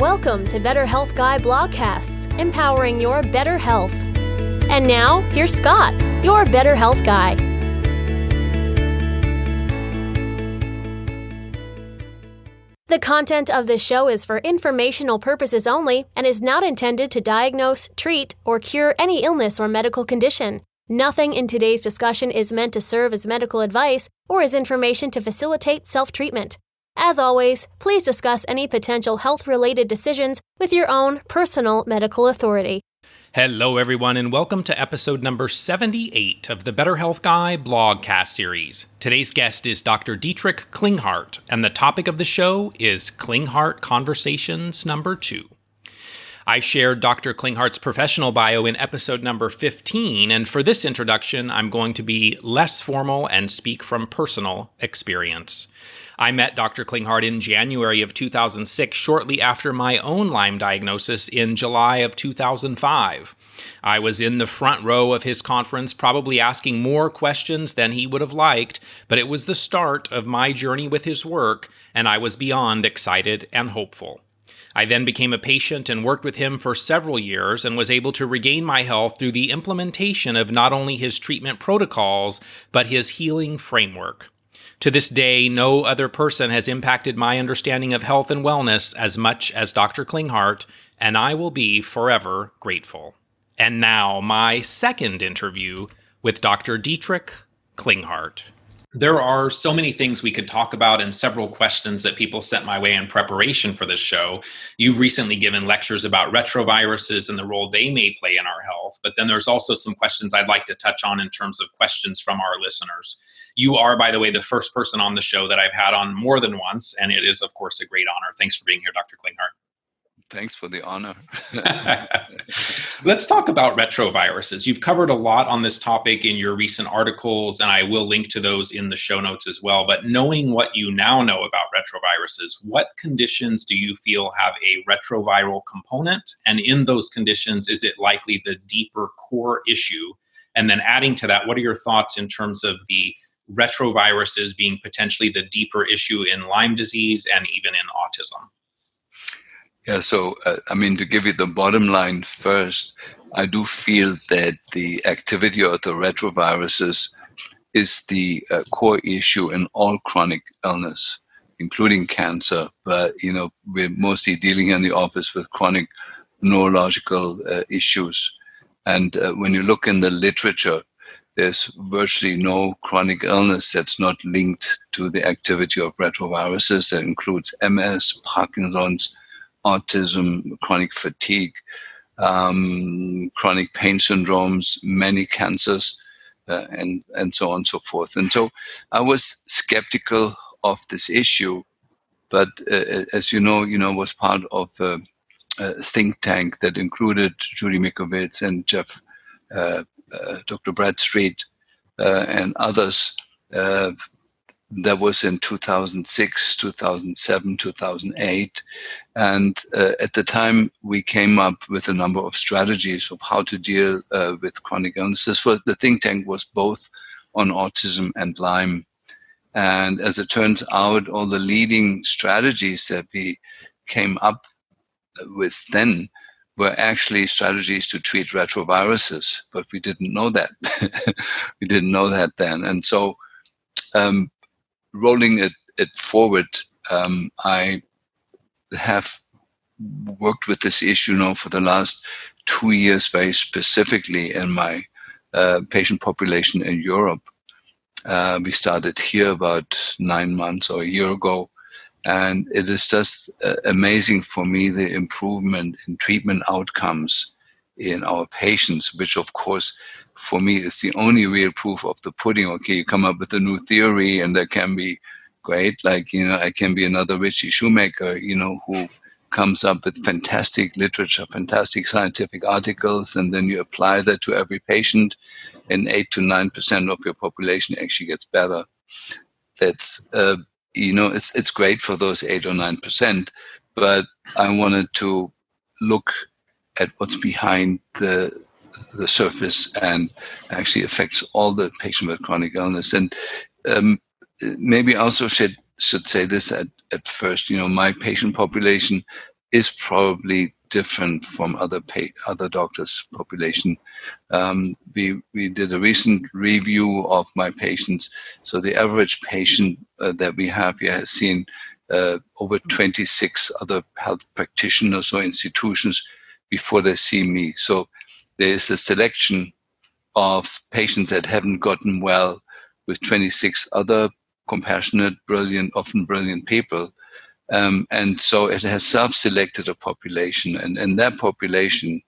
Welcome to Better Health Guy Blogcasts, empowering your better health. And now, here's Scott, your Better Health Guy. The content of this show is for informational purposes only and is not intended to diagnose, treat, or cure any illness or medical condition. Nothing in today's discussion is meant to serve as medical advice or as information to facilitate self-treatment. As always, please discuss any potential health-related decisions with your own personal medical authority. Hello, everyone, and welcome to episode number 78 of the Better Health Guy blogcast series. Today's guest is Dr. Dietrich Klinghardt, and the topic of the show is Klinghardt Conversations number 2. I shared Dr. Klinghardt's professional bio in episode number 15, and for this introduction, I'm going to be less formal and speak from personal experience. I met Dr. Klinghardt in January of 2006, shortly after my own Lyme diagnosis in July of 2005. I was in the front row of his conference, probably asking more questions than he would have liked, but it was the start of my journey with his work, and I was beyond excited and hopeful. I then became a patient and worked with him for several years and was able to regain my health through the implementation of not only his treatment protocols, but his healing framework. To this day, no other person has impacted my understanding of health and wellness as much as Dr. Klinghardt, and I will be forever grateful. And now, my second interview with Dr. Dietrich Klinghardt. There are so many things we could talk about and several questions that people sent my way in preparation for this show. You've recently given lectures about retroviruses and the role they may play in our health, but then there's also some questions I'd like to touch on in terms of questions from our listeners. You are, by the way, the first person on the show that I've had on more than once, and it is, of course, a great honor. Thanks for being here, Dr. Klinghardt. Thanks for the honor. Let's talk about retroviruses. You've covered a lot on this topic in your recent articles, and I will link to those in the show notes as well. But knowing what you now know about retroviruses, what conditions do you feel have a retroviral component? And in those conditions, is it likely the deeper core issue? And then adding to that, what are your thoughts in terms of the retroviruses being potentially the deeper issue in Lyme disease and even in autism? Yeah, so, to give you the bottom line first, I do feel that the activity of the retroviruses is the core issue in all chronic illness, including cancer. But, we're mostly dealing in the office with chronic neurological issues. And when you look in the literature, there's virtually no chronic illness that's not linked to the activity of retroviruses. That includes MS, Parkinson's, autism, chronic fatigue, chronic pain syndromes, many cancers, and so on and so forth. And so I was skeptical of this issue, but as you know, was part of a think tank that included Judy Mikovits and Jeff, Dr. Bradstreet, and others. That was in 2006, 2007, 2008. And at the time, we came up with a number of strategies of how to deal with chronic illness. The think tank was both on autism and Lyme. And as it turns out, all the leading strategies that we came up with then were actually strategies to treat retroviruses, but we didn't know that. We didn't know that then. And so rolling it forward, I have worked with this issue now for the last 2 years very specifically in my patient population in Europe. We started here about 9 months or a year ago, and it is just amazing for me, the improvement in treatment outcomes in our patients, which of course for me is the only real proof of the pudding. Okay, you come up with a new theory and that can be great. Like, I can be another Richie Shoemaker, who comes up with fantastic literature, fantastic scientific articles, and then you apply that to every patient, and 8 to 9% of your population actually gets better. That's, it's great for those 8 or 9%, but I wanted to look at what's behind the surface and actually affects all the patients with chronic illness. And maybe also should say this at first. My patient population is probably different from other doctors' population. We did a recent review of my patients. So the average patient that we have here has seen over 26 other health practitioners or institutions before they see me. So there is a selection of patients that haven't gotten well with 26 other compassionate, brilliant, often brilliant people. And so it has self-selected a population. And in that population,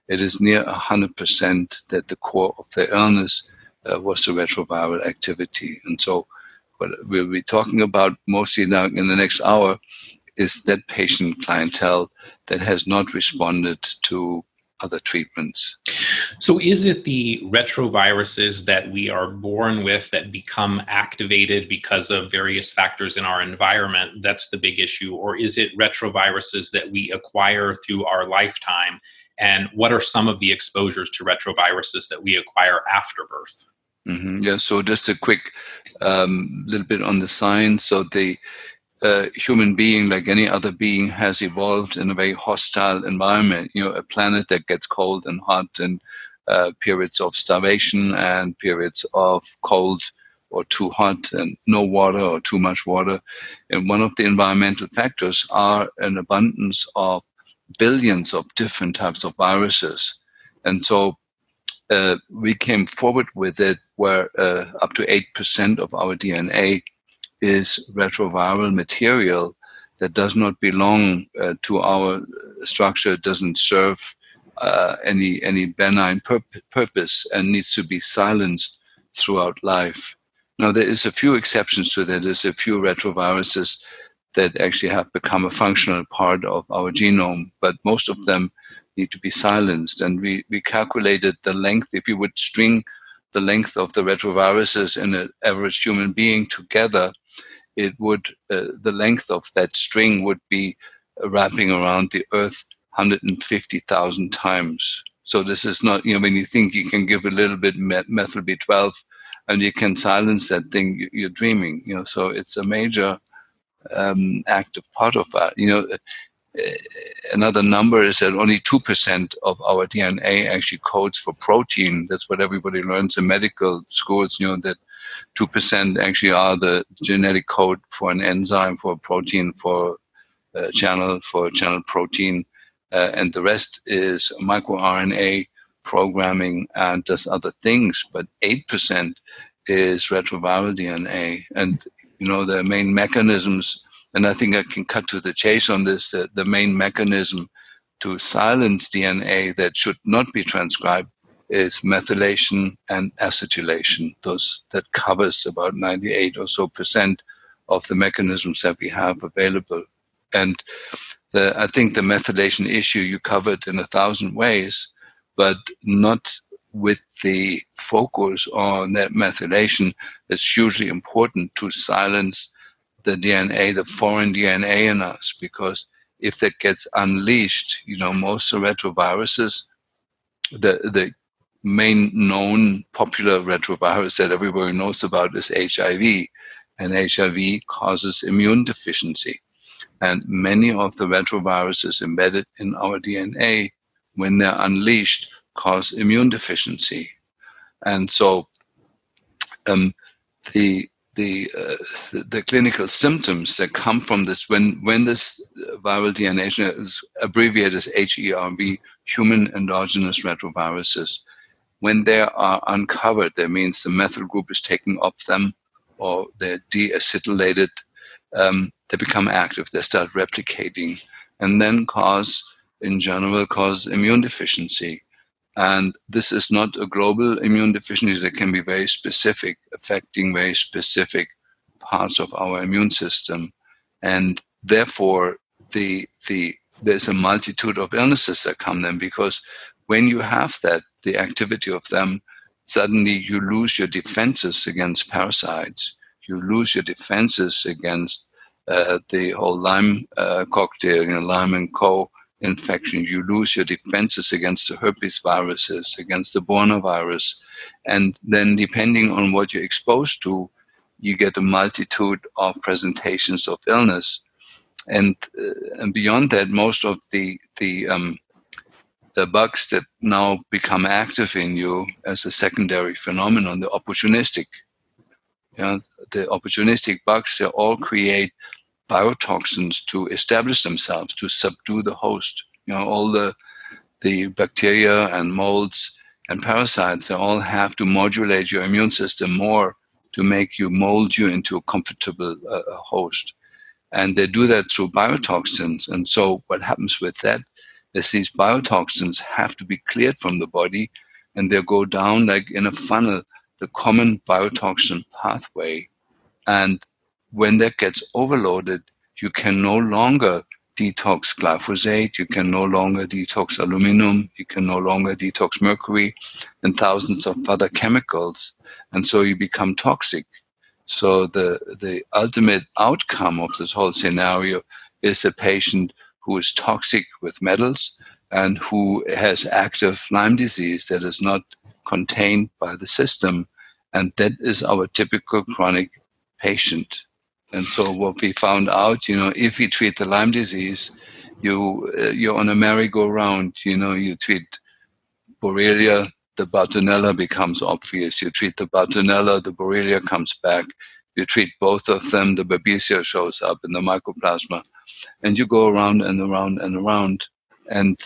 it is near 100% that the core of the illness was the retroviral activity. And so what we'll be talking about mostly now in the next hour is that patient clientele that has not responded to other treatments. So is it the retroviruses that we are born with that become activated because of various factors in our environment that's the big issue? Or is it retroviruses that we acquire through our lifetime? And what are some of the exposures to retroviruses that we acquire after birth? Mm-hmm. Yeah, so just a quick little bit on the science. So the human being, like any other being, has evolved in a very hostile environment. A planet that gets cold and hot, and periods of starvation and periods of cold or too hot and no water or too much water. And one of the environmental factors are an abundance of billions of different types of viruses. And so we came forward with it where up to 8% of our DNA is retroviral material that does not belong to our structure, doesn't serve any benign purpose, and needs to be silenced throughout life. Now, there is a few exceptions to that. There's a few retroviruses that actually have become a functional part of our genome, but most of them need to be silenced. And we calculated the length. If you would string the length of the retroviruses in an average human being together, it would the length of that string would be wrapping around the Earth 150,000 times. So this is not, when you think you can give a little bit methyl B12 and you can silence that thing, you're dreaming. So it's a major active part of that. Another number is that only 2% of our DNA actually codes for protein. That's what everybody learns in medical schools, that 2% actually are the genetic code for an enzyme, for a protein, for a channel protein. And the rest is microRNA programming and does other things. But 8% is retroviral DNA. And, the main mechanisms, and I think I can cut to the chase on this, the main mechanism to silence DNA that should not be transcribed is methylation and acetylation. That covers about 98% or so of the mechanisms that we have available. And I think the methylation issue you covered in 1,000 ways, but not with the focus on that methylation. It's hugely important to silence the DNA, the foreign DNA in us, because if that gets unleashed, most of the retroviruses, the main known popular retrovirus that everybody knows about is HIV, and HIV causes immune deficiency. And many of the retroviruses embedded in our DNA, when they're unleashed, cause immune deficiency. And so the clinical symptoms that come from this, when this viral DNA is abbreviated as HERV, human endogenous retroviruses, when they are uncovered, that means the methyl group is taken off them or they're deacetylated, they become active, they start replicating, and then cause immune deficiency. And this is not a global immune deficiency that can be very specific, affecting very specific parts of our immune system. And therefore, there's a multitude of illnesses that come then, because when you have that, the activity of them, suddenly you lose your defenses against parasites. You lose your defenses against the whole Lyme cocktail, Lyme and Co. infection. You lose your defenses against the herpes viruses, against the Borna and then depending on what you're exposed to, you get a multitude of presentations of illness. And beyond that, most of the bugs that now become active in you as a secondary phenomenon, the opportunistic bugs, they all create biotoxins to establish themselves, to subdue the host. All the bacteria and molds and parasites, they all have to modulate your immune system more to mold you into a comfortable host. And they do that through biotoxins. And so what happens with that is these biotoxins have to be cleared from the body, and they go down like in a funnel, the common biotoxin pathway. And when that gets overloaded, you can no longer detox glyphosate, you can no longer detox aluminum, you can no longer detox mercury and thousands of other chemicals. And so you become toxic. So the ultimate outcome of this whole scenario is a patient who is toxic with metals and who has active Lyme disease that is not contained by the system. And that is our typical chronic patient. And so what we found out, if we treat the Lyme disease, you're on a merry-go-round. You treat Borrelia, the Bartonella becomes obvious. You treat the Bartonella, the Borrelia comes back. You treat both of them, the Babesia shows up in the mycoplasma. And you go around and around and around. And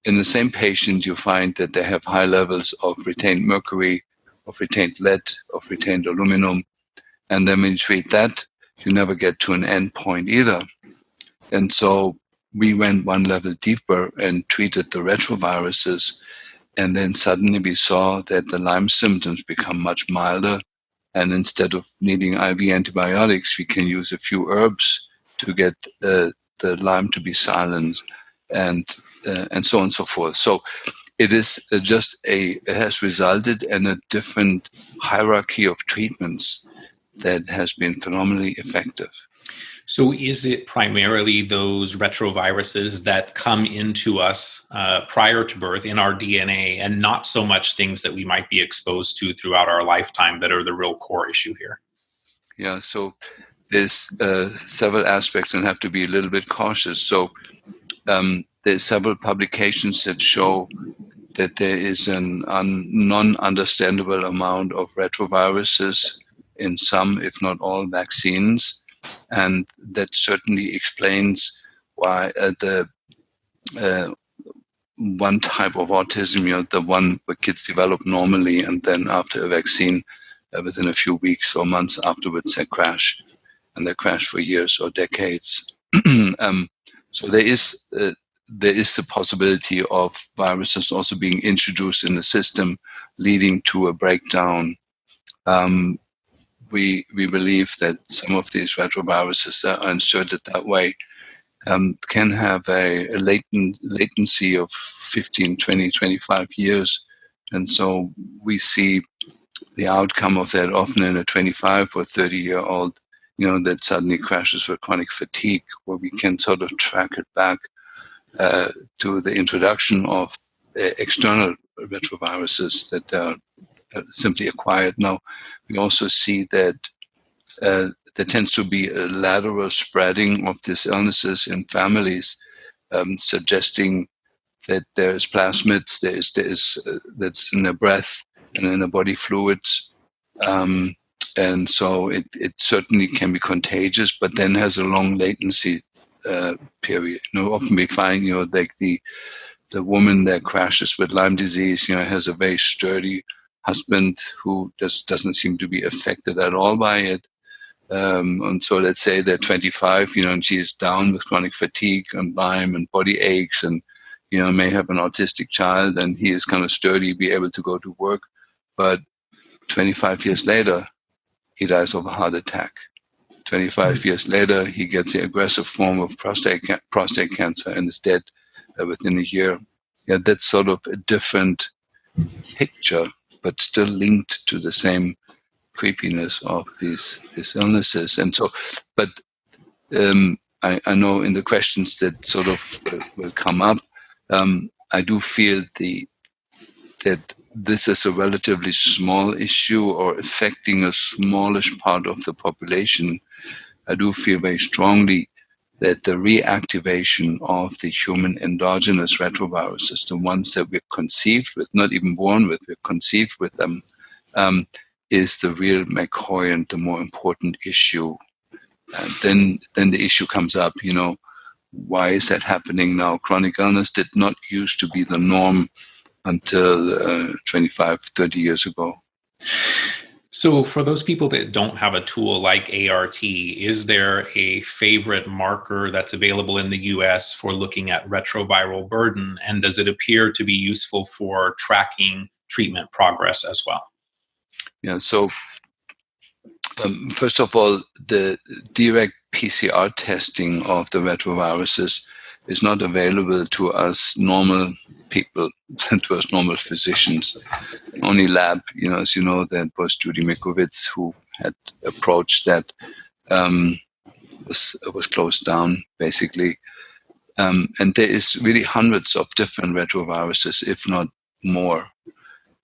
in the same patient, you find that they have high levels of retained mercury, of retained lead, of retained aluminum. And then when you treat that, you never get to an end point either. And so we went one level deeper and treated the retroviruses. And then suddenly we saw that the Lyme symptoms become much milder. And instead of needing IV antibiotics, we can use a few herbs to get the Lyme to be silenced, and so on and so forth. So it is it has resulted in a different hierarchy of treatments that has been phenomenally effective. So is it primarily those retroviruses that come into us prior to birth in our DNA, and not so much things that we might be exposed to throughout our lifetime that are the real core issue here? Yeah, so there's several aspects and have to be a little bit cautious. So there's several publications that show that there is a non-understandable amount of retroviruses in some, if not all, vaccines. And that certainly explains why the one type of autism, the one where kids develop normally, and then after a vaccine, within a few weeks or months afterwards, they crash, and they crash for years or decades. So there is the possibility of viruses also being introduced in the system, leading to a breakdown. We believe that some of these retroviruses that are inserted that way can have a latency of 15, 20, 25 years. And so we see the outcome of that often in a 25 or 30-year-old, that suddenly crashes with chronic fatigue, where we can sort of track it back to the introduction of external retroviruses that are simply acquired. Now, we also see that there tends to be a lateral spreading of these illnesses in families, suggesting that there is plasmids, there is that's in the breath and in the body fluids, and so it certainly can be contagious, but then has a long latency period. Often we find like the woman that crashes with Lyme disease, has a very sturdy husband who just doesn't seem to be affected at all by it. And so let's say they're 25, and she's down with chronic fatigue and Lyme and body aches, and, may have an autistic child, and he is kind of sturdy, be able to go to work. But 25 years later, he dies of a heart attack. 25 years later, he gets the aggressive form of prostate cancer and is dead within a year. Yeah, that's sort of a different picture, but still linked to the same creepiness of these illnesses. And so, but I know in the questions that sort of will come up, I do feel that this is a relatively small issue or affecting a smallish part of the population. I do feel very strongly that the reactivation of the human endogenous retroviruses, the ones that we're conceived with, not even born with, we're conceived with them, is the real McCoy and the more important issue. And then the issue comes up, why is that happening now? Chronic illness did not used to be the norm until 25, 30 years ago. So for those people that don't have a tool like ART, is there a favorite marker that's available in the US for looking at retroviral burden? And does it appear to be useful for tracking treatment progress as well? Yeah, so first of all, the direct PCR testing of the retroviruses is not available to us normal people, to us normal physicians. Only lab, as you know, that was Judy Mikovits who had approached that, was closed down, basically. And there is really hundreds of different retroviruses, if not more.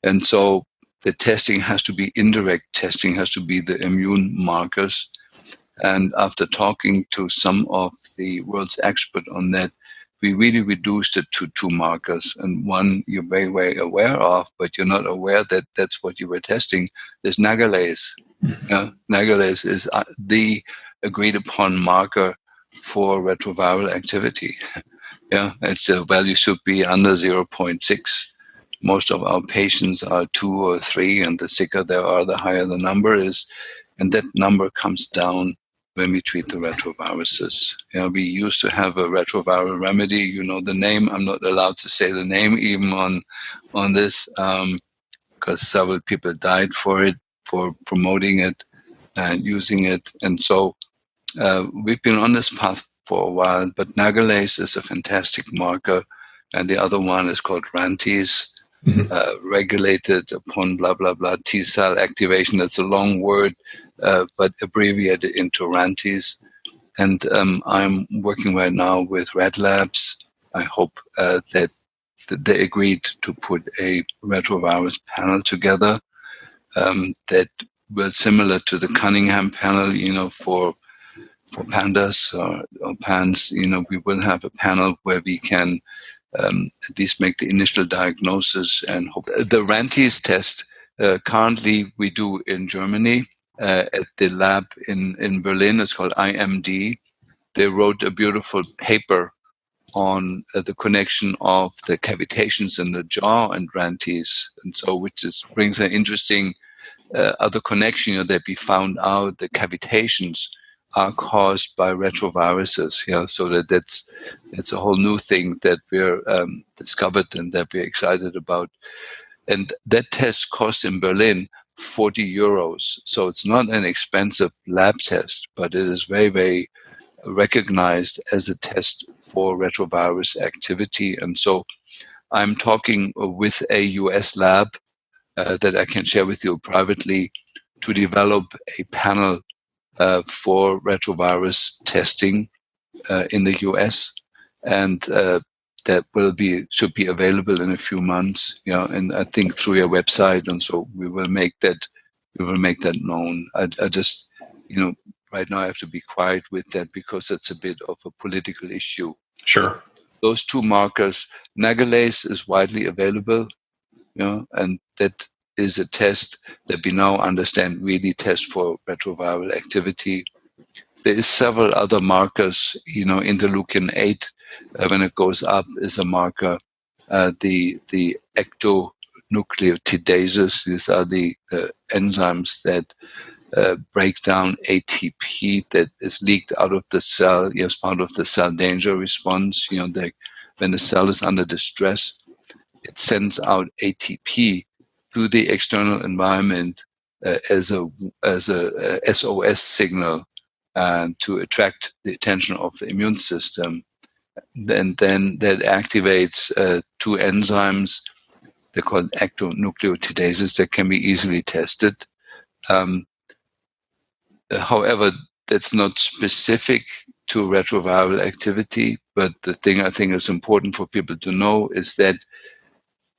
And so the testing has to be indirect testing, has to be the immune markers. And after talking to some of the world's experts on that, we really reduced it to two markers. And one you're very, very aware of, but you're not aware that that's what you were testing, is nagalase. Nagalase is the agreed upon marker for retroviral activity. Its value should be under 0.6. Most of our patients are 2 or 3, and the sicker they are, the higher the number is. And that number comes down when we treat the retroviruses. We used to have a retroviral remedy. You know the name. I'm not allowed to say the name even on this because several people died for it, for promoting it and using it. And so we've been on this path for a while, but nagalase is a fantastic marker. And the other one is called RANTES, regulated upon blah, blah, blah, T-cell activation. That's a long word, but abbreviated into RANTES. And I'm working right now with Red Labs. I hope that they agreed to put a retrovirus panel together that will similar to the Cunningham panel, for pandas or pans. We will have a panel where we can at least make the initial diagnosis and hope. The RANTES test currently we do in Germany at the lab in Berlin. It's called IMD. They wrote a beautiful paper on the connection of the cavitations in the jaw and RANTES, and so which brings an interesting other connection that we found out the cavitations are caused by retroviruses. So that's a whole new thing that we're discovered and that we're excited about. And that test costs in Berlin 40 euros. So it's not an expensive lab test, but it is very, very recognized as a test for retrovirus activity. And so I'm talking with a US lab that I can share with you privately to develop a panel for retrovirus testing in the US, and that should be available in a few months. And I think through your website, and so we will make that known. I just right now I have to be quiet with that because it's a bit of a political issue. Sure. Those two markers, nagalase is widely available, and that is a test that we now understand really tests for retroviral activity. There is several other markers, interleukin-8, when it goes up is a marker. The ectonucleotidases, these are the enzymes that break down ATP that is leaked out of the cell as part of the cell danger response. When the cell is under distress, it sends out ATP to the external environment as a SOS signal to attract the attention of the immune system. And then that activates two enzymes. They're called ectonucleotidases that can be easily tested. However, that's not specific to retroviral activity, but the thing I think is important for people to know is that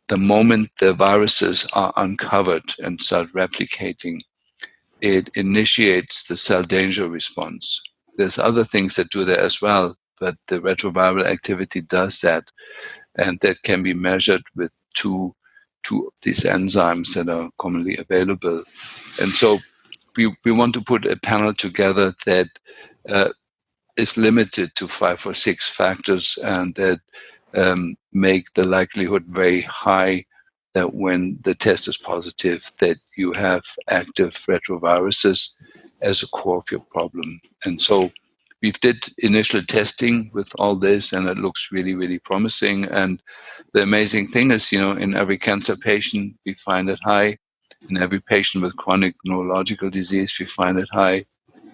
the moment the viruses are uncovered and start replicating, it initiates the cell danger response. There's other things that do that as well, but the retroviral activity does that, and that can be measured with two of these enzymes that are commonly available. And so we want to put a panel together that is limited to 5 or 6 factors, and that make the likelihood very high that when the test is positive, that you have active retroviruses as a core of your problem. And so we did initial testing with all this, and it looks really, really promising. And the amazing thing is, in every cancer patient, we find it high. In every patient with chronic neurological disease, we find it high.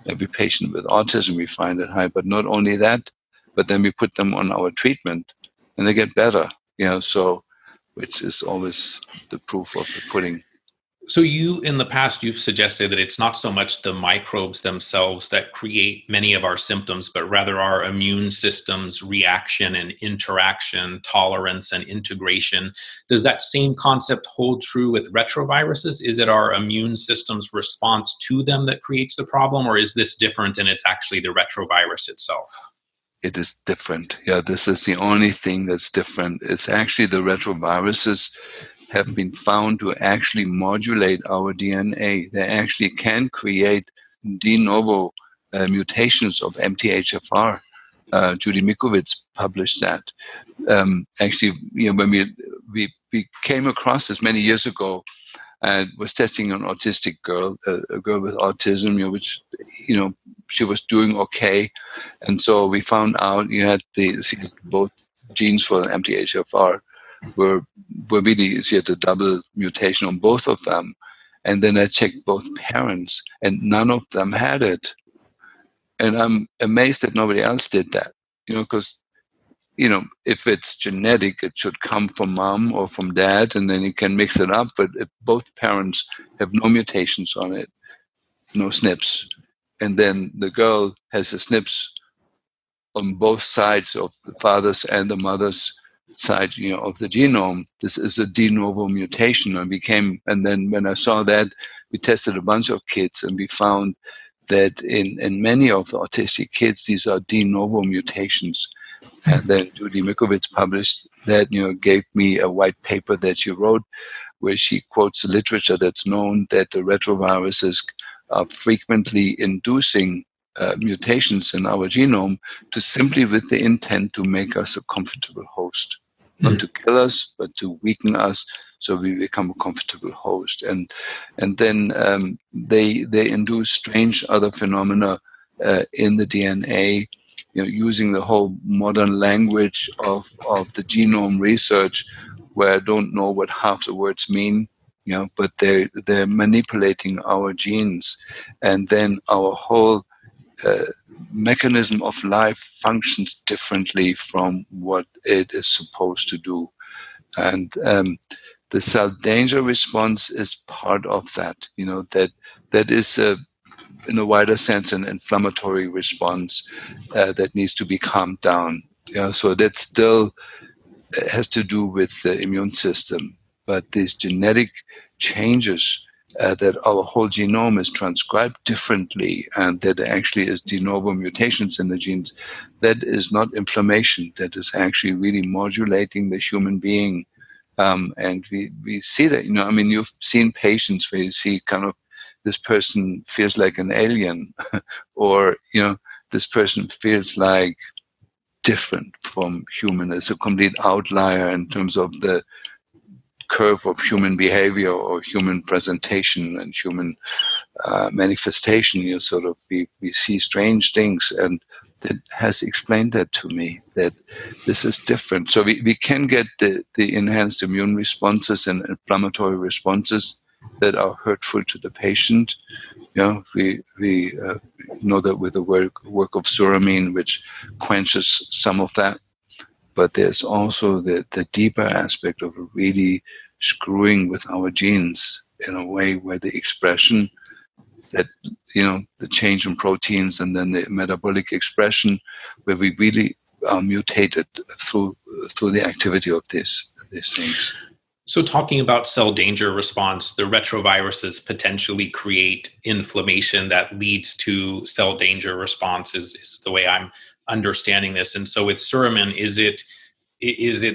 Every patient with autism, we find it high. But not only that, but then we put them on our treatment, and they get better. So which is always the proof of the pudding. So in the past, you've suggested that it's not so much the microbes themselves that create many of our symptoms, but rather our immune system's reaction and interaction, tolerance and integration. Does that same concept hold true with retroviruses? Is it our immune system's response to them that creates the problem, or is this different and it's actually the retrovirus itself? It is different. Yeah, this is the only thing that's different. It's actually the retroviruses have been found to actually modulate our DNA. They actually can create de novo mutations of MTHFR. Judy Mikovits published that. Actually, when we came across this many years ago, and was testing an autistic girl, a girl with autism, which, she was doing okay. And so we found out both genes for MTHFR were really, she had a double mutation on both of them. And then I checked both parents, and none of them had it. And I'm amazed that nobody else did that, because if it's genetic, it should come from mom or from dad, and then you can mix it up. But if both parents have no mutations on it, no SNPs, and then the girl has the SNPs on both sides of the father's and the mother's side, of the genome, this is a de novo mutation. And then when I saw that, we tested a bunch of kids, and we found that in many of the autistic kids, these are de novo mutations. And then Judy Mikovits published that, gave me a white paper that she wrote where she quotes the literature that's known that the retroviruses are frequently inducing mutations in our genome to simply with the intent to make us a comfortable host, not to kill us, but to weaken us so we become a comfortable host. And then they induce strange other phenomena in the DNA, using the whole modern language of the genome research, where I don't know what half the words mean, but they're manipulating our genes, and then our whole mechanism of life functions differently from what it is supposed to do. And the cell danger response is part of that, that is in a wider sense, an inflammatory response that needs to be calmed down. So that still has to do with the immune system. But these genetic changes that our whole genome is transcribed differently, and that actually is de novo mutations in the genes, that is not inflammation. That is actually really modulating the human being. And we see that, you've seen patients where you see kind of, this person feels like an alien, or, this person feels like different from human. It's a complete outlier in terms of the curve of human behavior or human presentation and human manifestation. We see strange things, and that has explained that to me, that this is different. So we can get the enhanced immune responses and inflammatory responses that are hurtful to the patient. We know that with the work of suramine, which quenches some of that. But there's also the deeper aspect of really screwing with our genes in a way where the expression that, the change in proteins and then the metabolic expression, where we really are mutated through the activity of these things. So talking about cell danger response, the retroviruses potentially create inflammation that leads to cell danger response is the way I'm understanding this. And so with suramin, is it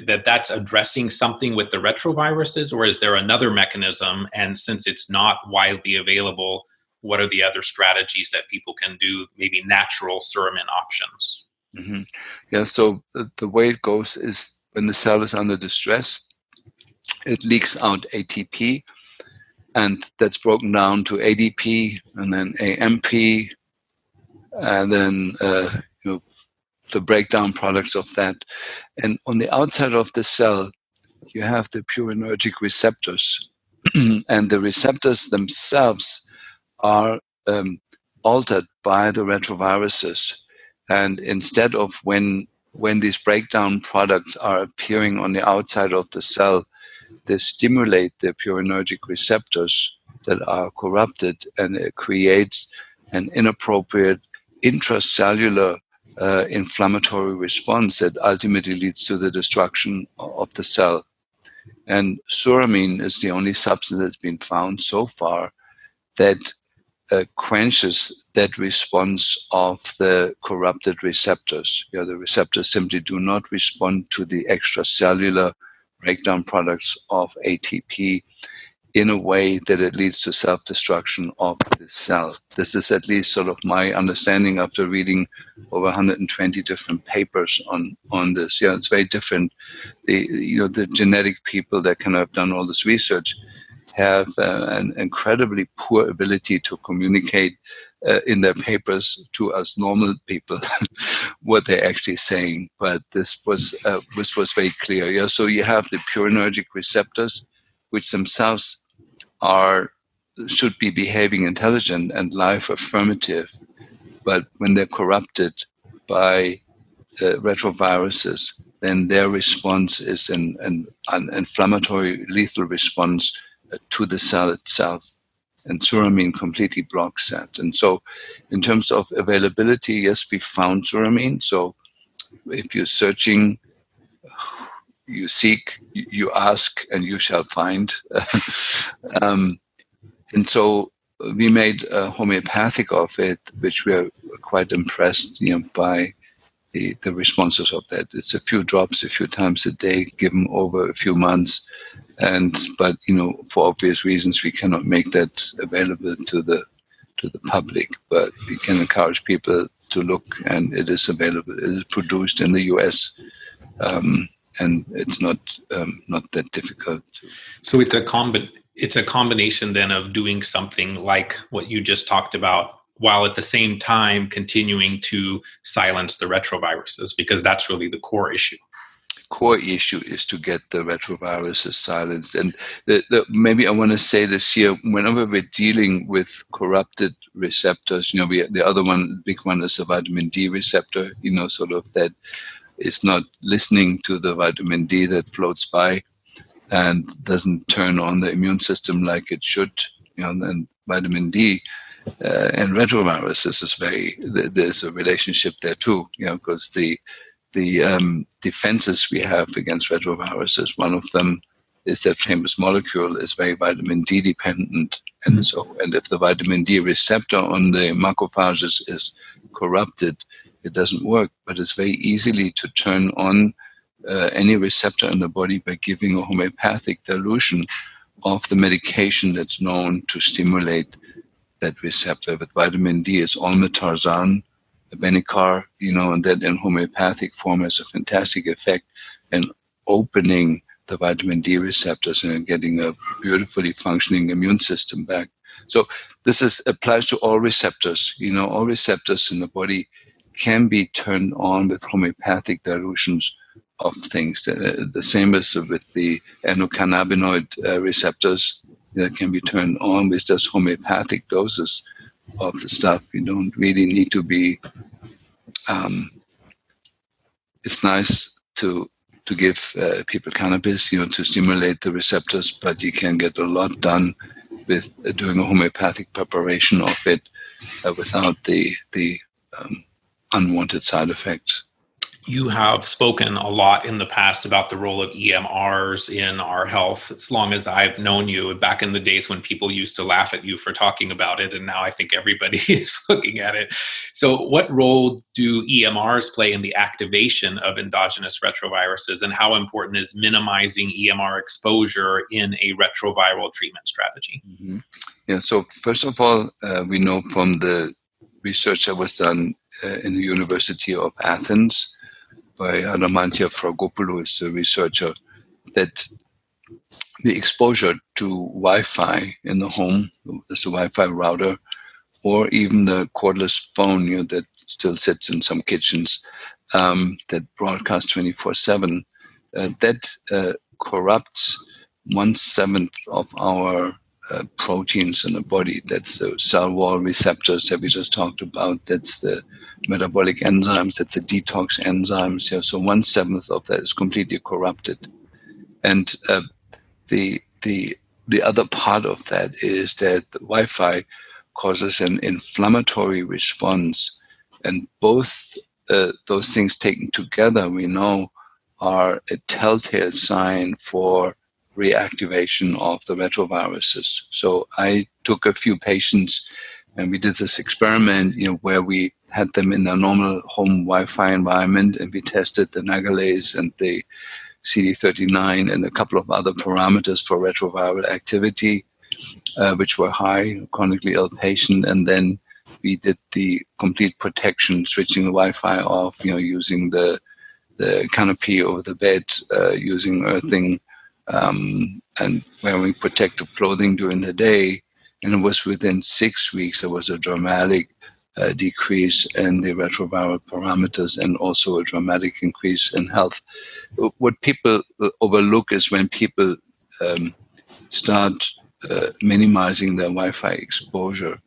that that's addressing something with the retroviruses, or is there another mechanism? And since it's not widely available, what are the other strategies that people can do, maybe natural suramin options? Mm-hmm. Yeah, so the way it goes is when the cell is under distress, it leaks out ATP, and that's broken down to ADP and then AMP, and then the breakdown products of that. And on the outside of the cell, you have the purinergic receptors, and the receptors themselves are altered by the retroviruses. And instead of when these breakdown products are appearing on the outside of the cell, they stimulate the purinergic receptors that are corrupted, and it creates an inappropriate intracellular inflammatory response that ultimately leads to the destruction of the cell. And suramine is the only substance that's been found so far that quenches that response of the corrupted receptors. The receptors simply do not respond to the extracellular breakdown products of ATP in a way that it leads to self-destruction of the cell. This is at least sort of my understanding after reading over 120 different papers on this. It's very different. The genetic people that kind of have done all this research have an incredibly poor ability to communicate in their papers to us normal people what they're actually saying. But this was very clear. Yeah, so you have the purinergic receptors, which themselves should be behaving intelligent and life affirmative, but when they're corrupted by retroviruses, then their response is an inflammatory lethal response to the cell itself, and suramine completely blocks that. And so in terms of availability, yes, we found suramine. So if you're searching, you seek, you ask, and you shall find. And so we made a homeopathic of it, which we are quite impressed by the responses of that. It's a few drops a few times a day, given over a few months. But for obvious reasons, we cannot make that available to the public. But we can encourage people to look, and it is available. It is produced in the US, and it's not that difficult. So it's a combination then of doing something like what you just talked about, while at the same time continuing to silence the retroviruses, because that's really the core issue. Core issue is to get the retroviruses silenced. And maybe I want to say this here, whenever we're dealing with corrupted receptors, the other one, big one, is the vitamin D receptor, sort of that is not listening to the vitamin D that floats by and doesn't turn on the immune system like it should. And vitamin D and retroviruses there's a relationship there too, because the defenses we have against retroviruses, one of them is that famous molecule is very vitamin D dependent. And and if the vitamin D receptor on the macrophages is corrupted, it doesn't work. But it's very easily to turn on any receptor in the body by giving a homeopathic dilution of the medication that's known to stimulate that receptor. With vitamin D, it's olmetarzan, Benicar, and that in homeopathic form has a fantastic effect in opening the vitamin D receptors and getting a beautifully functioning immune system back. So this applies to all receptors. All receptors in the body can be turned on with homeopathic dilutions of things. The same as with the endocannabinoid receptors that can be turned on with just homeopathic doses of the stuff. You don't really need to be. It's nice to give people cannabis, to stimulate the receptors, but you can get a lot done with doing a homeopathic preparation of it without the unwanted side effects. You have spoken a lot in the past about the role of EMRs in our health. As long as I've known you, back in the days when people used to laugh at you for talking about it, and now I think everybody is looking at it. So what role do EMRs play in the activation of endogenous retroviruses, and how important is minimizing EMR exposure in a retroviral treatment strategy? Mm-hmm. Yeah, so first of all, we know from the research that was done in the University of Athens by Adamantia Fragopoulou, is a researcher, that the exposure to Wi-Fi in the home, there's a Wi-Fi router, or even the cordless phone, that still sits in some kitchens, that broadcasts 24/7, that corrupts 1/7 of our proteins in the body. That's the cell wall receptors that we just talked about. That's the metabolic enzymes. That's the detox enzymes. Yeah, so 1/7 of that is completely corrupted. And the other part of that is that the Wi-Fi causes an inflammatory response, and both those things taken together, we know, are a telltale sign for reactivation of the retroviruses. So I took a few patients and we did this experiment, where we had them in their normal home Wi-Fi environment, and we tested the nagalase and the CD39 and a couple of other parameters for retroviral activity, which were high, chronically ill patient. And then we did the complete protection, switching the Wi-Fi off, using the canopy over the bed, using earthing, and wearing protective clothing during the day. And it was within 6 weeks, there was a dramatic decrease in the retroviral parameters and also a dramatic increase in health. What people overlook is when people start minimizing their Wi-Fi exposure,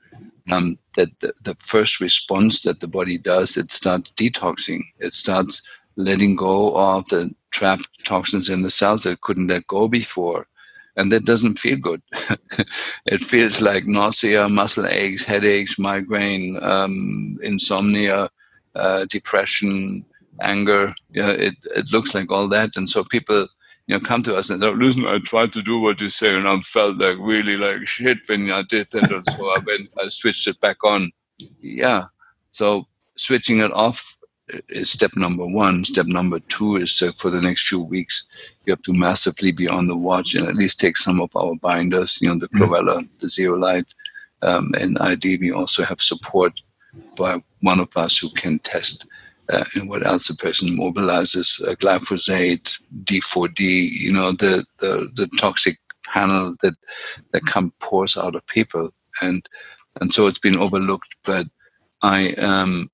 that the first response that the body does, it starts detoxing. It starts letting go of the trapped toxins in the cells that couldn't let go before. And that doesn't feel good. It feels like nausea, muscle aches, headaches, migraine, insomnia, depression, anger. It looks like all that. And so people, come to us and say, listen, I tried to do what you say, and I felt like really like shit when I did that. And so I switched it back on. Yeah. So switching it off is step number one. Step number two is for the next few weeks, you have to massively be on the watch and at least take some of our binders, the chlorella, the zeolite, and ID. We also have support by one of us who can test and what else a person mobilizes, glyphosate, D4D, the toxic panel that pours out of people. And so it's been overlooked, but I am,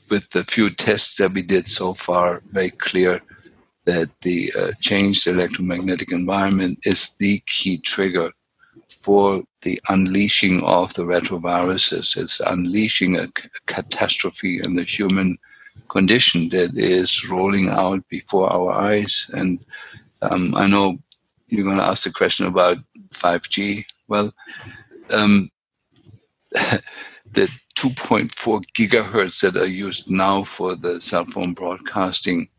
with the few tests that we did so far, very clear that the changed electromagnetic environment is the key trigger for the unleashing of the retroviruses. It's unleashing a catastrophe in the human condition that is rolling out before our eyes. And I know you're going to ask the question about 5G. Well, the 2.4 gigahertz that are used now for the cell phone broadcasting,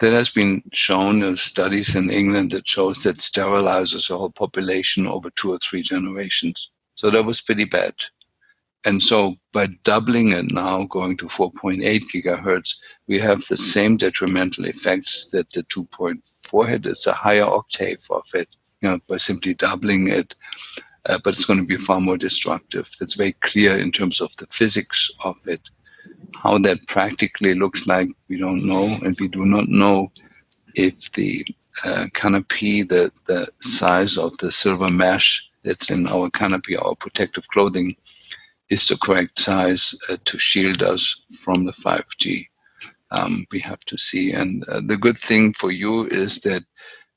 that has been shown in studies in England that shows that sterilizes a whole population over 2 or 3 generations. So that was pretty bad. And so by doubling it now, going to 4.8 gigahertz, we have the same detrimental effects that the 2.4 had. It's a higher octave of it, by simply doubling it. But it's going to be far more destructive. It's very clear in terms of the physics of it. How that practically looks like, we don't know. And we do not know if the canopy, the size of the silver mesh that's in our canopy, our protective clothing, is the correct size to shield us from the 5G. We have to see. And the good thing for you is that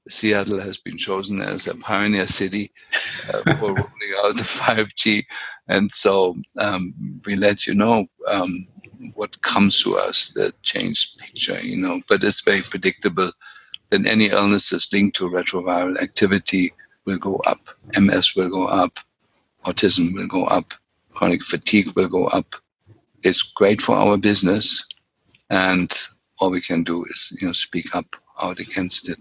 Seattle has been chosen as a pioneer city for rolling out the 5G. And so we let you know what comes to us, the changed picture, but it's very predictable that any illnesses linked to retroviral activity will go up. MS will go up, autism will go up, chronic fatigue will go up. It's great for our business. And all we can do is, speak up out against it.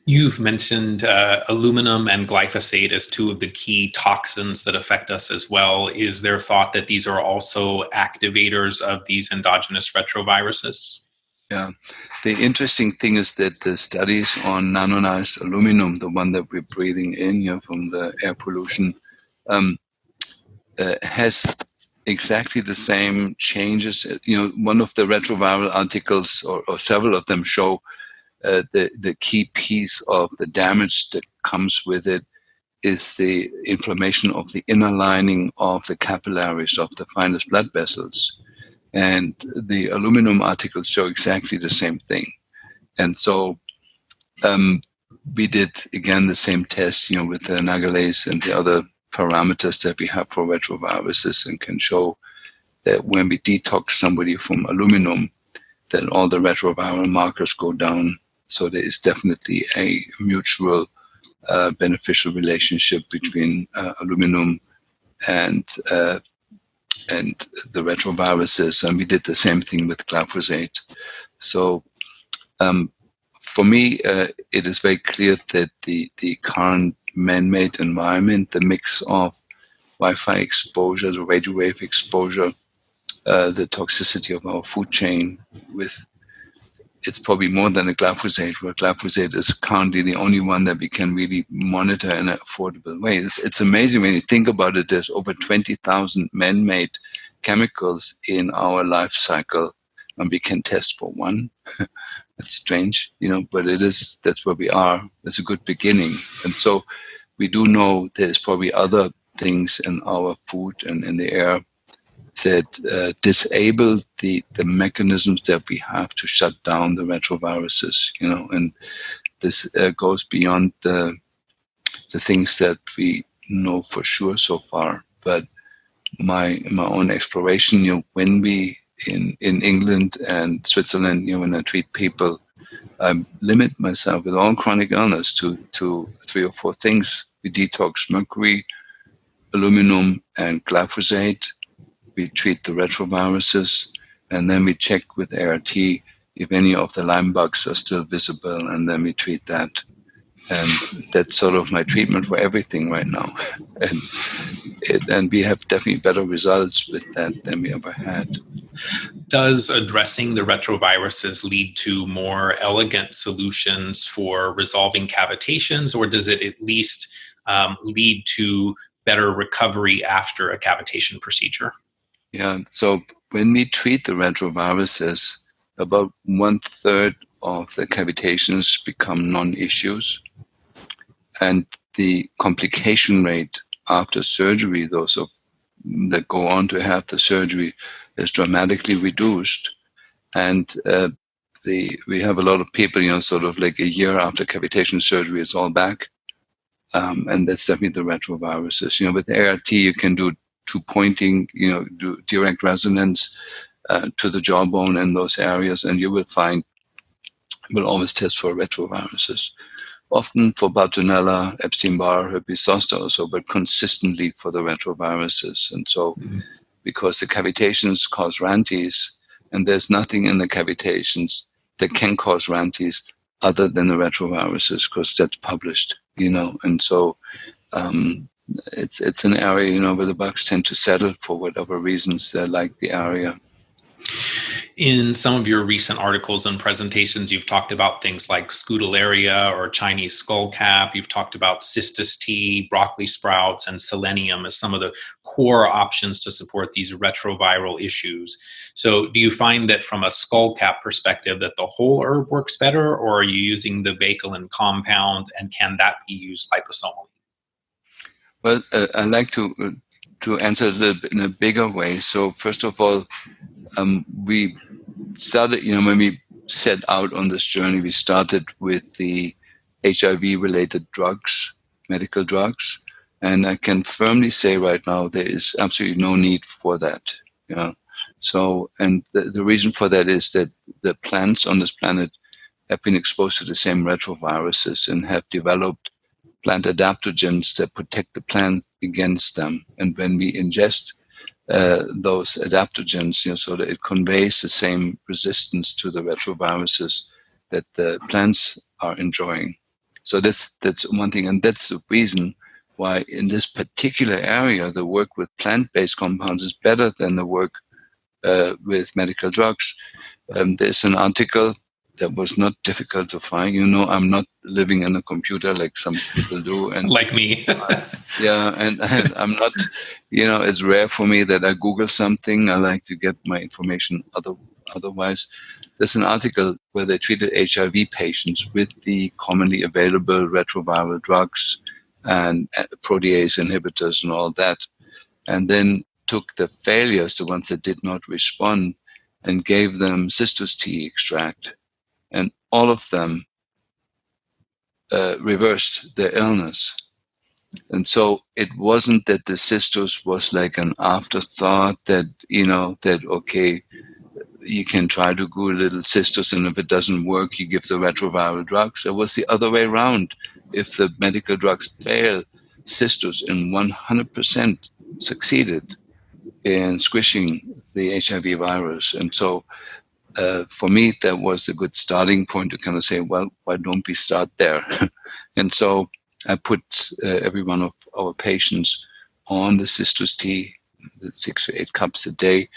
You've mentioned aluminum and glyphosate as two of the key toxins that affect us as well. Is there thought that these are also activators of these endogenous retroviruses? Yeah. The interesting thing is that the studies on nanonized aluminum, the one that we're breathing in from the air pollution, has exactly the same changes. One of the retroviral articles, or several of them, show the key piece of the damage that comes with it is the inflammation of the inner lining of the capillaries of the finest blood vessels. And the aluminum articles show exactly the same thing. And so we did, again, the same test, with the nagalase and the other parameters that we have for retroviruses, and can show that when we detox somebody from aluminum, that all the retroviral markers go down. So there is definitely a mutual beneficial relationship between aluminum and the retroviruses. And we did the same thing with glyphosate. So for me, it is very clear that the current man-made environment, the mix of Wi-Fi exposure, the radio wave exposure, the toxicity of our food chain, it's probably more than a glyphosate, where glyphosate is currently the only one that we can really monitor in an affordable way. It's amazing when you think about it. There's over 20,000 man-made chemicals in our life cycle, and we can test for one. It's strange, but that's where we are. It's a good beginning. And so we do know there's probably other things in our food and in the air that disable the mechanisms that we have to shut down the retroviruses, and this goes beyond the things that we know for sure so far. But my own exploration, when we in England and Switzerland, when I treat people, I limit myself with all chronic illness to 3 or 4 things. We detox mercury, aluminum, and glyphosate. We treat the retroviruses, and then we check with ART if any of the Lyme bugs are still visible, and then we treat that. And that's sort of my treatment for everything right now. And we have definitely better results with that than we ever had. Does addressing the retroviruses lead to more elegant solutions for resolving cavitations, or does it at least lead to better recovery after a cavitation procedure? Yeah, so when we treat the retroviruses, about 1/3 of the cavitations become non-issues. And the complication rate after surgery, those that go on to have the surgery, is dramatically reduced. And we have a lot of people, sort of like a year after cavitation surgery, it's all back. And that's definitely the retroviruses. With ART, you can do 2-pointing, do direct resonance to the jawbone and those areas, and you will find we'll always test for retroviruses. Often for Bartonella, Epstein-Barr, herpes zoster also, but consistently for the retroviruses. And so, because the cavitations cause rantes, and there's nothing in the cavitations that can cause rantes other than the retroviruses, because that's published, and so it's an area, where the bugs tend to settle for whatever reasons they like the area. In some of your recent articles and presentations, you've talked about things like Scutellaria or Chinese skullcap. You've talked about cistus tea, broccoli sprouts, and selenium as some of the core options to support these retroviral issues. So do you find that from a skullcap perspective that the whole herb works better, or are you using the bakelin compound, and can that be used liposomally? Well, I'd like to answer a little bit in a bigger way. So first of all, we started, when we set out on this journey, we started with the HIV-related drugs, medical drugs. And I can firmly say right now, there is absolutely no need for that. So, and the reason for that is that the plants on this planet have been exposed to the same retroviruses and have developed plant adaptogens that protect the plant against them. And when we ingest those adaptogens, so that it conveys the same resistance to the retroviruses that the plants are enjoying. So that's one thing, and that's the reason why in this particular area, the work with plant-based compounds is better than the work with medical drugs. There's an article that was not difficult to find. I'm not living in a computer like some people do. And like me. and I'm not, it's rare for me that I Google something. I like to get my information otherwise. There's an article where they treated HIV patients with the commonly available retroviral drugs and protease inhibitors and all that, and then took the failures, the ones that did not respond, and gave them cistus tea extract. And all of them reversed their illness. And so it wasn't that the cistus was like an afterthought that, okay, you can try to go a little cistus, and if it doesn't work, you give the retroviral drugs. It was the other way around. If the medical drugs fail, cistus in 100% succeeded in squishing the HIV virus. And so for me, that was a good starting point to kind of say, well, why don't we start there? And so I put every one of our patients on the cistus tea, the 6 to 8 cups a day.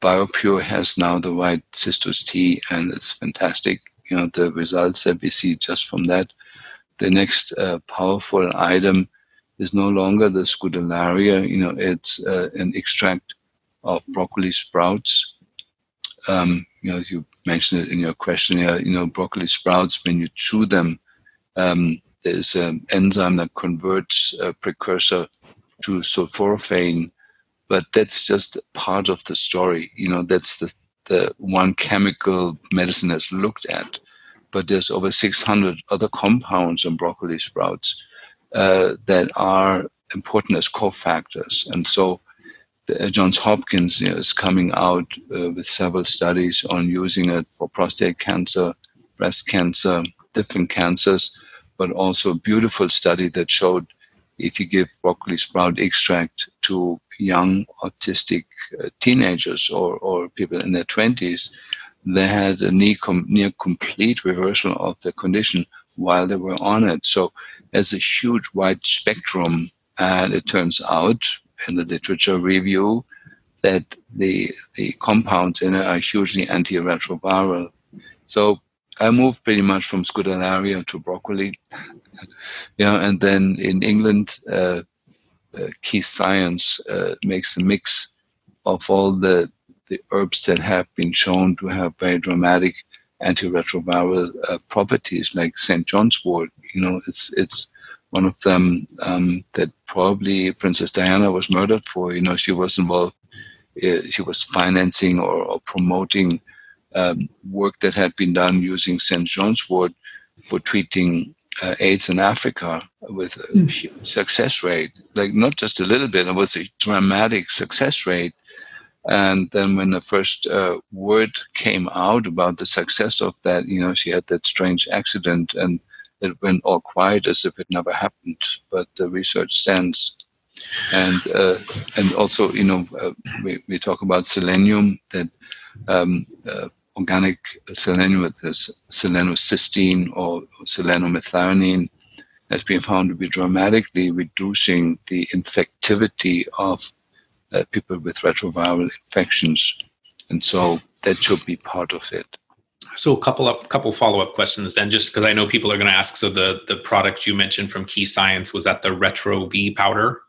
BioPure has now the right cistus tea, and it's fantastic. The results that we see just from that. The next powerful item is no longer the Scutellaria. It's an extract of broccoli sprouts. You mentioned it in your questionnaire. Broccoli sprouts, when you chew them, there's an enzyme that converts a precursor to sulforaphane, but that's just part of the story. That's the one chemical medicine that's looked at. But there's over 600 other compounds in broccoli sprouts that are important as cofactors. And so Johns Hopkins is coming out with several studies on using it for prostate cancer, breast cancer, different cancers, but also a beautiful study that showed if you give broccoli sprout extract to young autistic teenagers or people in their 20s, they had a near complete reversal of their condition while they were on it. So there's a huge wide spectrum, and it turns out in the literature review that the compounds in it are hugely antiretroviral. So I moved pretty much from Scutellaria to broccoli. And then in England, Key Science makes a mix of all the herbs that have been shown to have very dramatic antiretroviral properties, like St. John's wort. It's one of them that probably Princess Diana was murdered for. She was involved, she was financing or promoting work that had been done using St. John's wort for treating AIDS in Africa with a huge success rate, like not just a little bit, it was a dramatic success rate. And then when the first word came out about the success of that, she had that strange accident and it went all quiet as if it never happened. But the research stands. And also, we talk about selenium, that organic selenium with this selenocysteine or selenomethionine has been found to be dramatically reducing the infectivity of people with retroviral infections. And so that should be part of it. So a couple follow-up questions then, just because I know people are going to ask. So the product you mentioned from Key Science, was that the RetroB Powder?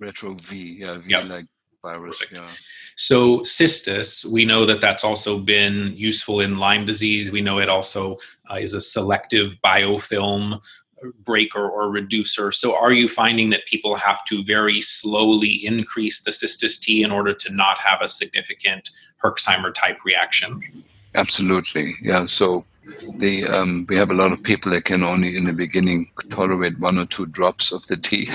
RetroV, yeah, V Yep. like virus. Perfect. Yeah. So cystis, we know that that's also been useful in Lyme disease. We know it also is a selective biofilm breaker or reducer. So are you finding that people have to very slowly increase the cystis T in order to not have a significant Herxheimer type reaction? Absolutely, yeah. So we have a lot of people that can only in the beginning tolerate 1 or 2 drops of the tea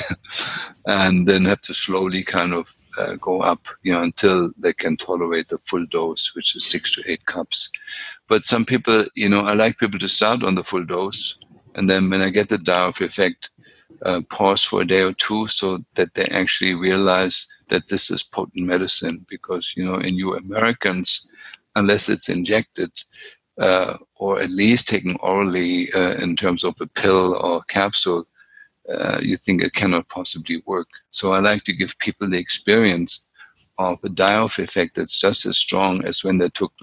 and then have to slowly kind of go up, until they can tolerate the full dose, which is 6 to 8 cups. But some people, I like people to start on the full dose. And then when I get the die-off effect, pause for a day or two so that they actually realize that this is potent medicine. Because, in you Americans, unless it's injected or at least taken orally in terms of a pill or capsule, you think it cannot possibly work. So I like to give people the experience of a die-off effect that's just as strong as when they took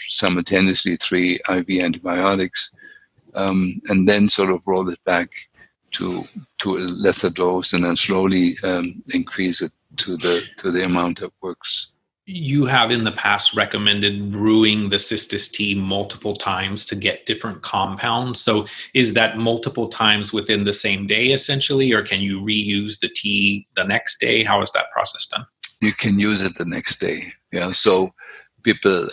simultaneously 3 IV antibiotics, and then sort of roll it back to a lesser dose and then slowly increase it to the amount that works. You have in the past recommended brewing the Cistus tea multiple times to get different compounds. So is that multiple times within the same day essentially, or can you reuse the tea the next day? How is that process done? You can use it the next day. Yeah. So people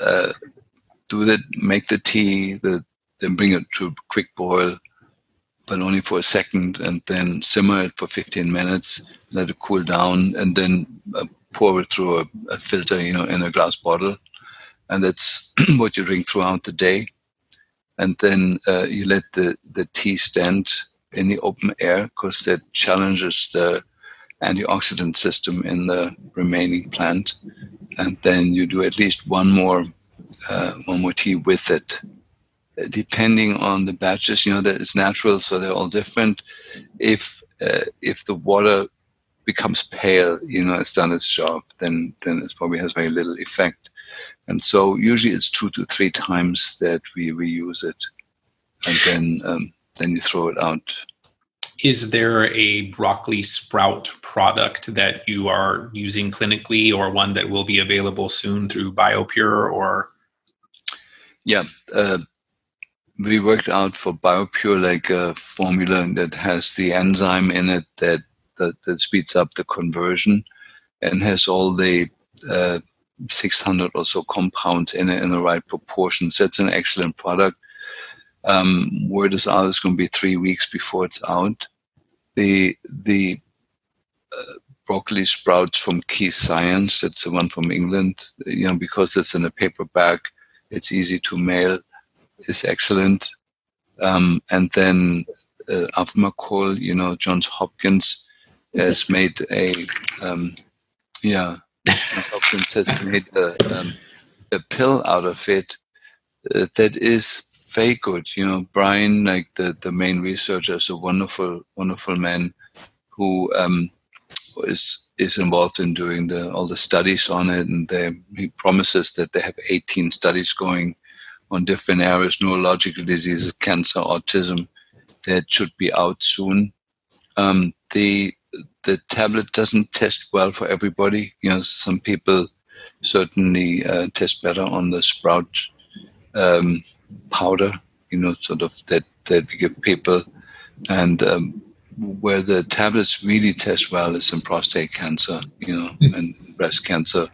do that, make the tea, then bring it to a quick boil, but only for a second, and then simmer it for 15 minutes, let it cool down, and then pour it through a filter, in a glass bottle. And that's what you drink throughout the day. And then you let the tea stand in the open air, because that challenges the antioxidant system in the remaining plant. And then you do at least one more tea with it. Depending on the batches, that it's natural, so they're all different. If the water becomes pale, it's done its job, then it probably has very little effect. And so usually it's 2 to 3 times that we reuse it, and then you throw it out. Is there a broccoli sprout product that you are using clinically, or one that will be available soon through BioPure? Or yeah, we worked out for BioPure a formula that has the enzyme in it that speeds up the conversion, and has all the 600 or so compounds in it in the right proportions. That's an excellent product. Word is out, it's going to be 3 weeks before it's out. The broccoli sprouts from Key Science, that's the one from England, because it's in a paper bag, it's easy to mail, is excellent. And then Avmacol, Johns Hopkins has made Johns Hopkins has made a pill out of it that is very good. Brian, the main researcher, is a wonderful, wonderful man who is involved in doing all the studies on it, and he promises that they have 18 studies going on different areas: neurological diseases, cancer, autism, that should be out soon. The tablet doesn't test well for everybody. Some people certainly test better on the sprout powder, sort of that we give people. And where the tablets really test well is in prostate cancer, and breast cancer.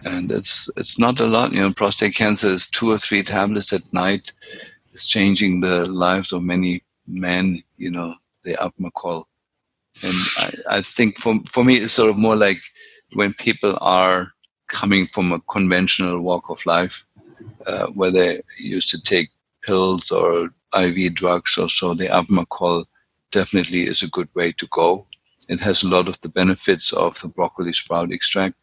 And it's not a lot. Prostate cancer is 2 or 3 tablets at night. It's changing the lives of many men, the Avmacol. And I think for me, it's sort of more like when people are coming from a conventional walk of life, where they used to take pills or IV drugs or so, the Avmacol definitely is a good way to go. It has a lot of the benefits of the broccoli sprout extract,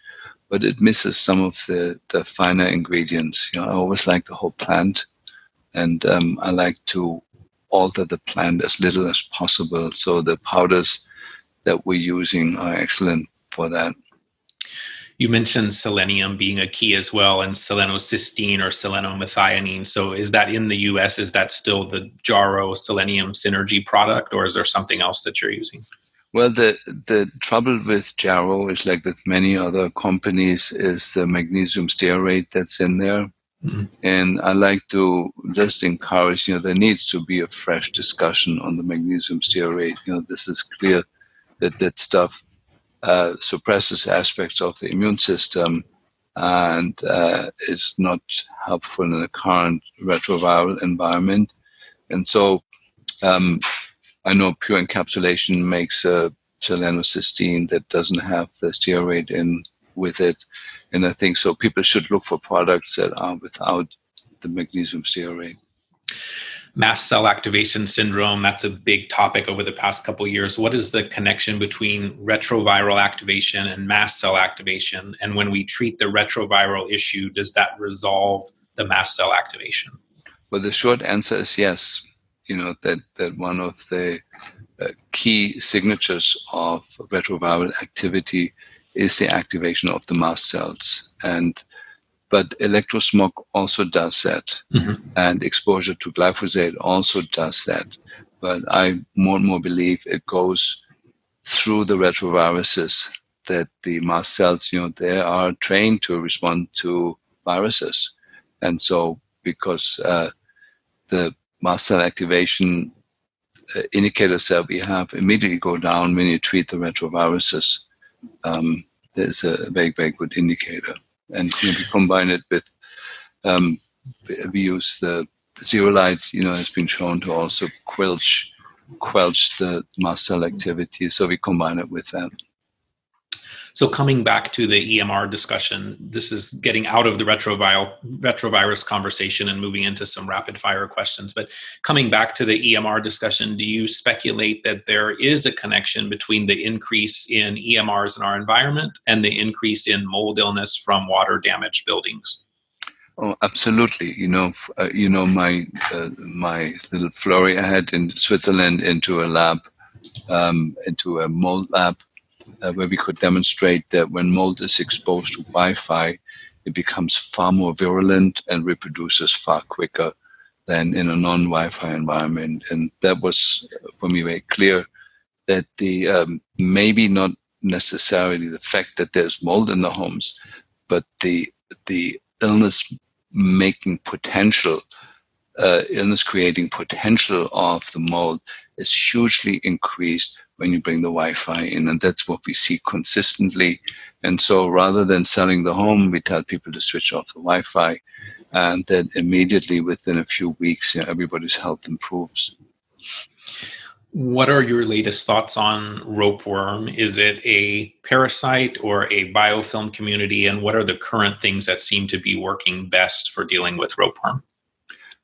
but it misses some of the finer ingredients. I always like the whole plant, and I like to alter the plant as little as possible. So the powders that we're using are excellent for that. You mentioned selenium being a key as well, and selenocysteine or selenomethionine. So is that in the US, is that still the Jarrow Selenium Synergy product, or is there something else that you're using? Well, the trouble with Jarrow is, like with many other companies, is the magnesium stearate that's in there. Mm-hmm. And I like to just encourage, there needs to be a fresh discussion on the magnesium stearate. This is clear that stuff suppresses aspects of the immune system and is not helpful in the current retroviral environment. And so I know pure encapsulation makes a selenocysteine that doesn't have the stearate in with it. And I think so people should look for products that are without the magnesium stearate. Mast cell activation syndrome, that's a big topic over the past couple of years. What is the connection between retroviral activation and mast cell activation? And when we treat the retroviral issue, does that resolve the mast cell activation? Well, the short answer is yes. That one of the key signatures of retroviral activity is the activation of the mast cells. But electrosmog also does that, and exposure to glyphosate also does that. But I more and more believe it goes through the retroviruses, that the mast cells, they are trained to respond to viruses. And so because the mast cell activation indicators that we have immediately go down when you treat the retroviruses, there's a very, very good indicator. And we combine it with, we use the zeolite, has been shown to also quench the mast cell activity. So we combine it with that. So coming back to the EMR discussion, this is getting out of the retrovirus conversation and moving into some rapid fire questions. But coming back to the EMR discussion, do you speculate that there is a connection between the increase in EMRs in our environment and the increase in mold illness from water damaged buildings? Oh, absolutely. My little flurry I had in Switzerland into a lab, into a mold lab, where we could demonstrate that when mold is exposed to Wi-Fi, it becomes far more virulent and reproduces far quicker than in a non-Wi-Fi environment. And that was, for me, very clear that the maybe not necessarily the fact that there's mold in the homes, but the illness-making potential, illness-creating potential of the mold is hugely increased when you bring the Wi-Fi in, and that's what we see consistently. And so rather than selling the home, we tell people to switch off the Wi-Fi, and then immediately within a few weeks, everybody's health improves. What are your latest thoughts on ropeworm? Is it a parasite or a biofilm community? And what are the current things that seem to be working best for dealing with ropeworm?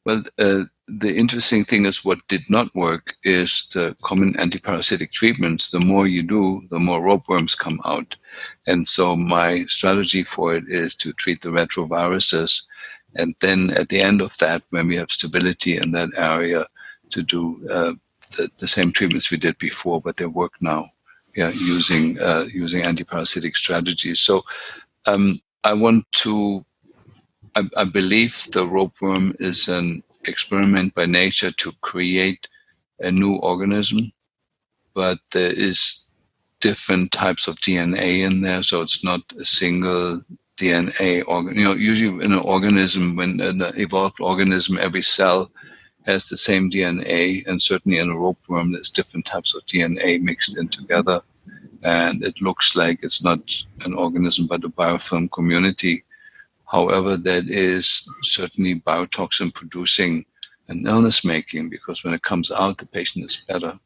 Well, the interesting thing is what did not work is the common antiparasitic treatments. The more you do, the more ropeworms come out. And so my strategy for it is to treat the retroviruses. And then at the end of that, when we have stability in that area, to do the same treatments we did before, but they work now, using antiparasitic strategies. So I believe the ropeworm is an experiment by nature to create a new organism, but there is different types of DNA in there, so it's not a single DNA organ. Usually in an organism, when an evolved organism, every cell has the same DNA, and certainly in a ropeworm, there's different types of DNA mixed in together, and it looks like it's not an organism but a biofilm community. However, that is certainly biotoxin producing and illness making, because when it comes out, the patient is better.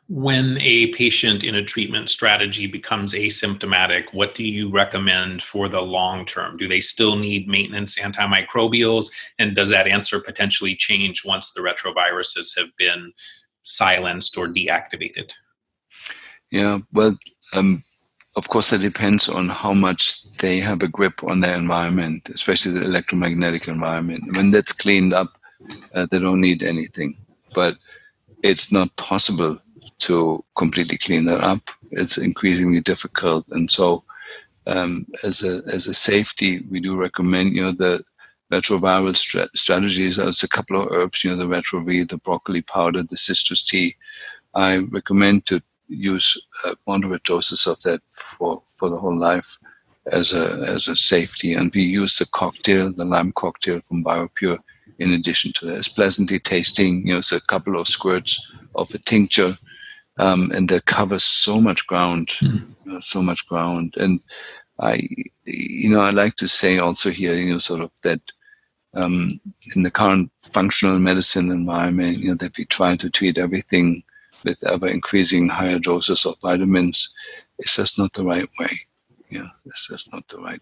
When a patient in a treatment strategy becomes asymptomatic, what do you recommend for the long term? Do they still need maintenance antimicrobials? And does that answer potentially change once the retroviruses have been silenced or deactivated? Yeah, well, of course, that depends on how much they have a grip on their environment, especially the electromagnetic environment. When that's cleaned up, they don't need anything. But it's not possible to completely clean that up. It's increasingly difficult. And so as a safety, we do recommend, the retroviral strategies. There's a couple of herbs, the RetroV, the broccoli powder, the citrus tea. I recommend to use moderate doses of that for the whole life as a safety. And we use the Lyme cocktail from BioPure in addition to that. It's pleasantly tasting, it's a couple of squirts of a tincture, and that covers so much ground, so much ground. And I like to say also here, sort of that in the current functional medicine environment, that we try to treat everything with ever increasing higher doses of vitamins. It's just not the right way. It's just not the right.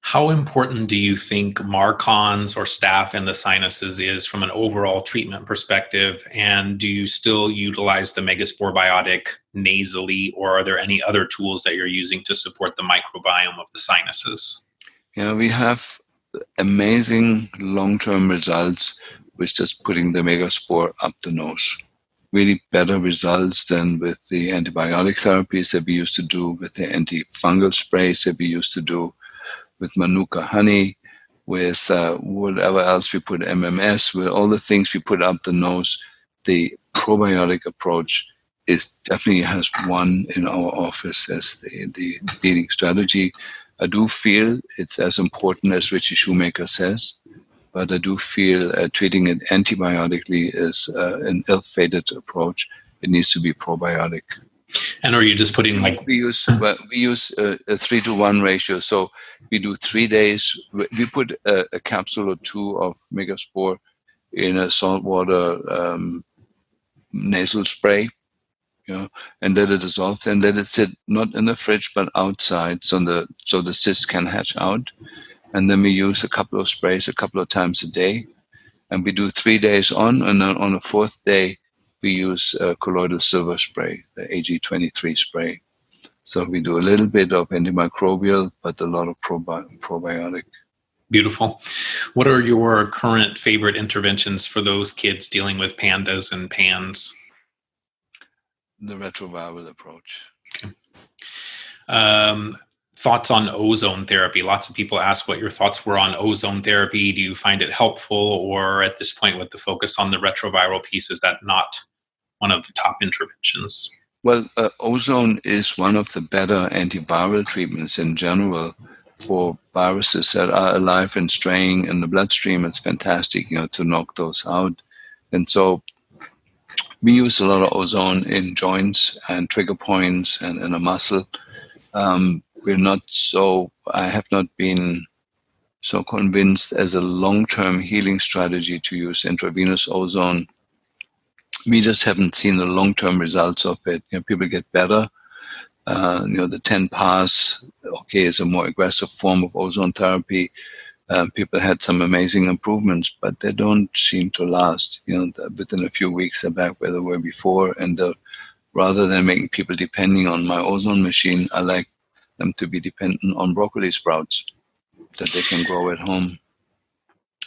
How important do you think Marcons or staph in the sinuses is from an overall treatment perspective? And do you still utilize the Megaspore biotic nasally, or are there any other tools that you're using to support the microbiome of the sinuses? Yeah, we have amazing long-term results with just putting the Megaspore up the nose. Really better results than with the antibiotic therapies that we used to do, with the antifungal sprays that we used to do, with Manuka honey, with whatever else we put, MMS, with all the things we put up the nose. The probiotic approach definitely has won in our office as the leading strategy. I do feel it's as important as Richie Shoemaker says, but I do feel treating it antibiotically is an ill-fated approach. It needs to be probiotic. And are you just putting we use a 3-to-1 ratio. So we do 3 days. We put a capsule or two of Megaspore in a saltwater nasal spray, and let it dissolve, and let it sit not in the fridge but outside, so the cysts can hatch out. And then we use a couple of sprays a couple of times a day, and we do 3 days on, and then on the fourth day we use colloidal silver spray, the AG23 spray. So we do a little bit of antimicrobial, but a lot of probiotic. Beautiful. What are your current favorite interventions for those kids dealing with pandas and pans? The retroviral approach. Okay. Thoughts on ozone therapy? Lots of people ask what your thoughts were on ozone therapy. Do you find it helpful, or at this point with the focus on the retroviral piece, is that not one of the top interventions? Well, ozone is one of the better antiviral treatments in general for viruses that are alive and straying in the bloodstream. It's fantastic, to knock those out. And so we use a lot of ozone in joints and trigger points and in a muscle. I have not been so convinced as a long-term healing strategy to use intravenous ozone. We just haven't seen the long-term results of it. People get better. The 10 pass, is a more aggressive form of ozone therapy. People had some amazing improvements, but they don't seem to last. Within a few weeks, they're back where they were before. And rather than making people depending on my ozone machine, I like them to be dependent on broccoli sprouts that they can grow at home.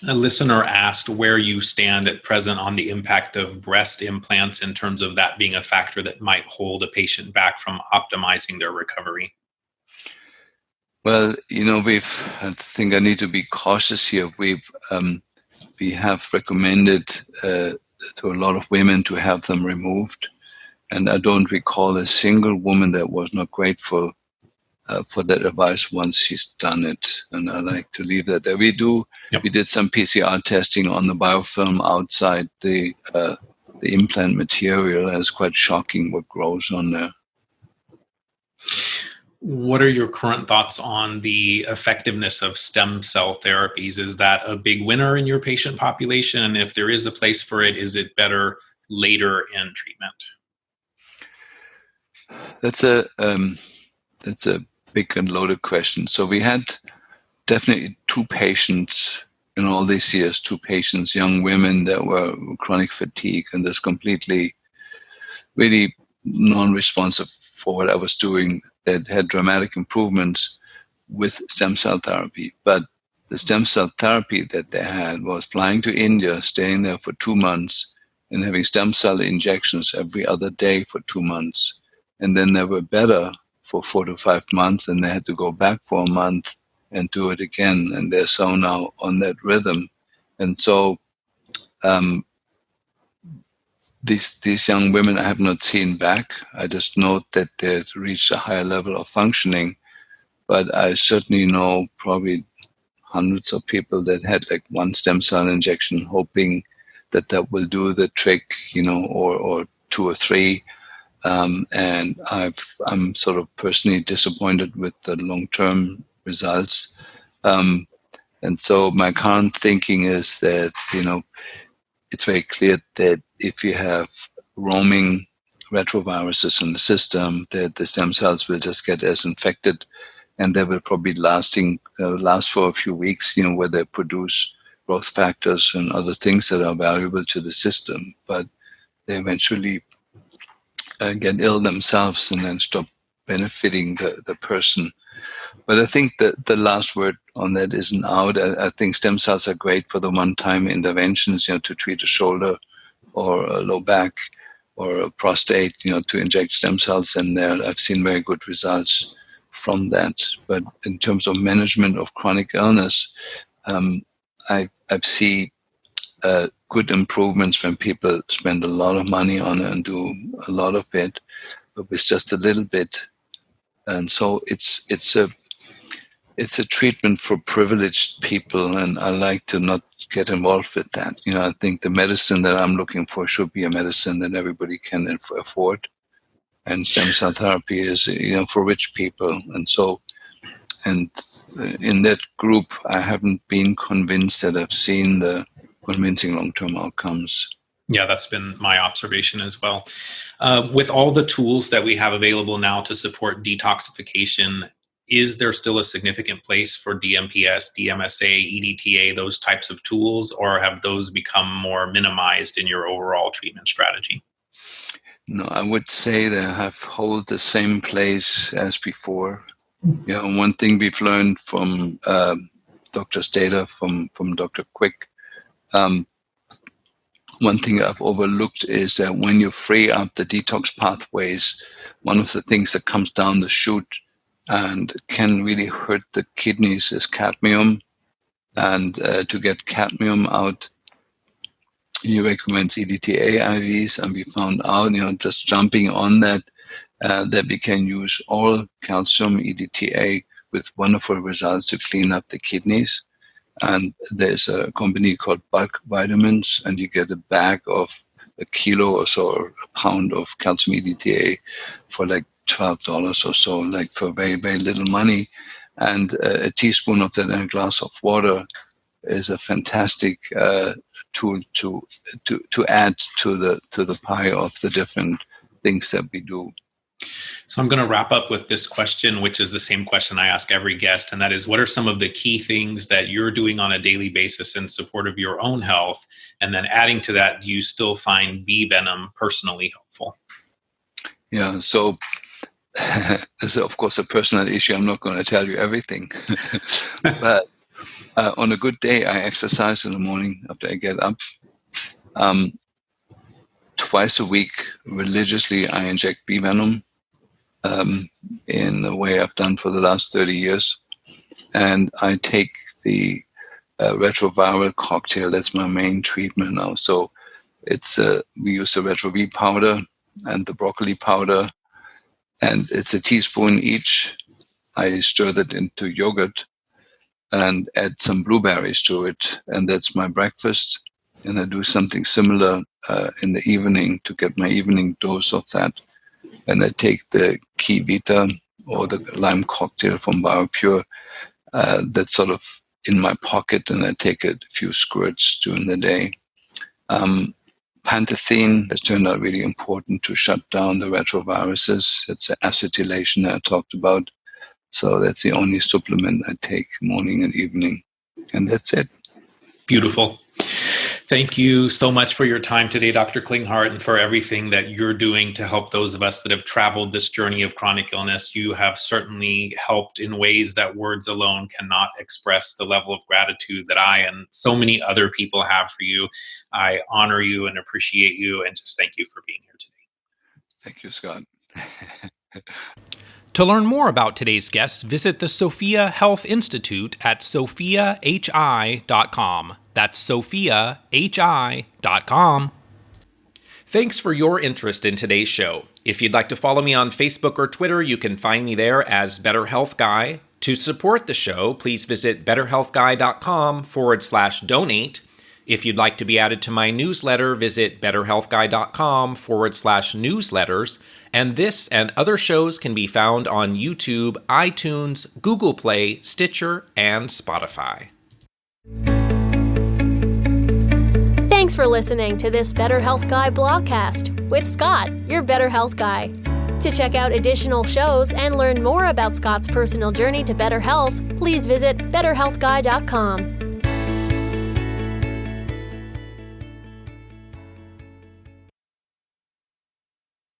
A listener asked where you stand at present on the impact of breast implants in terms of that being a factor that might hold a patient back from optimizing their recovery. Well, I think I need to be cautious here. We have recommended to a lot of women to have them removed. And I don't recall a single woman that was not grateful for that advice once she's done it. And I like to leave that there. We did some PCR testing on the biofilm outside the implant material. It's quite shocking what grows on there. What are your current thoughts on the effectiveness of stem cell therapies? Is that a big winner in your patient population? And if there is a place for it, is it better later in treatment? That's a big and loaded question. So we had definitely 2 patients in all these years, 2 patients, young women that were chronic fatigue and just completely, really non-responsive for what I was doing, that had dramatic improvements with stem cell therapy. But the stem cell therapy that they had was flying to India, staying there for 2 months, and having stem cell injections every other day for 2 months. And then they were better for 4 to 5 months, and they had to go back for a month and do it again. And they're so now on that rhythm. And so these young women I have not seen back. I just know that they've reached a higher level of functioning. But I certainly know probably hundreds of people that had like 1 stem cell injection, hoping that will do the trick, or 2 or 3. And I'm sort of personally disappointed with the long-term results. And so my current thinking is that, it's very clear that if you have roaming retroviruses in the system, that the stem cells will just get as infected and they will probably last for a few weeks, where they produce growth factors and other things that are valuable to the system, but they eventually get ill themselves and then stop benefiting the person. But I think that the last word on that isn't out. I think stem cells are great for the one-time interventions, to treat a shoulder or a low back or a prostate, to inject stem cells in there. I've seen very good results from that. But in terms of management of chronic illness, I've seen good improvements when people spend a lot of money on it and do a lot of it, but with just a little bit. And so it's a treatment for privileged people, and I like to not get involved with that. I think the medicine that I'm looking for should be a medicine that everybody can afford, and stem cell therapy is, for rich people. And in that group, I haven't been convinced that I've seen the convincing long-term outcomes. Yeah, that's been my observation as well. With all the tools that we have available now to support detoxification, is there still a significant place for DMPS, DMSA, EDTA, those types of tools, or have those become more minimized in your overall treatment strategy? No, I would say they hold the same place as before. One thing we've learned from Dr. data, from Dr. Quick, one thing I've overlooked is that when you free up the detox pathways, one of the things that comes down the chute and can really hurt the kidneys is cadmium. And to get cadmium out, he recommends EDTA IVs, and we found out, just jumping on that, that we can use all calcium EDTA with wonderful results to clean up the kidneys. And there's a company called Bulk Vitamins, and you get a bag of a kilo or so, or a pound of calcium EDTA for like $12 or so, like for very, very little money. And a teaspoon of that in a glass of water is a fantastic tool to add to the pie of the different things that we do. So I'm going to wrap up with this question, which is the same question I ask every guest, and that is, what are some of the key things that you're doing on a daily basis in support of your own health? And then adding to that, do you still find bee venom personally helpful? Yeah, so this is, of course, a personal issue. I'm not going to tell you everything. But on a good day, I exercise in the morning after I get up. Twice a week, religiously, I inject bee venom in the way I've done for the last 30 years. And I take the retroviral cocktail. That's my main treatment now. So it's we use the RetroB powder and the broccoli powder, and it's a teaspoon each. I stir that into yogurt and add some blueberries to it, and that's my breakfast. And I do something similar in the evening to get my evening dose of that. And I take the Kivita or the Lyme cocktail from BioPure that's sort of in my pocket, and I take a few squirts during the day. Pantethine has turned out really important to shut down the retroviruses. It's an acetylation that I talked about. So that's the only supplement I take morning and evening. And that's it. Beautiful. Thank you so much for your time today, Dr. Klinghardt, and for everything that you're doing to help those of us that have traveled this journey of chronic illness. You have certainly helped in ways that words alone cannot express the level of gratitude that I and so many other people have for you. I honor you and appreciate you, and just thank you for being here today. Thank you, Scott. To learn more about today's guest, visit the Sophia Health Institute at sophiahi.com. That's sophiahi.com. Thanks for your interest in today's show. If you'd like to follow me on Facebook or Twitter, you can find me there as Better Health Guy. To support the show, please visit betterhealthguy.com/donate. If you'd like to be added to my newsletter, visit betterhealthguy.com/newsletters. And this and other shows can be found on YouTube, iTunes, Google Play, Stitcher, and Spotify. Thanks for listening to this Better Health Guy blogcast with Scott, your Better Health Guy. To check out additional shows and learn more about Scott's personal journey to better health, please visit betterhealthguy.com.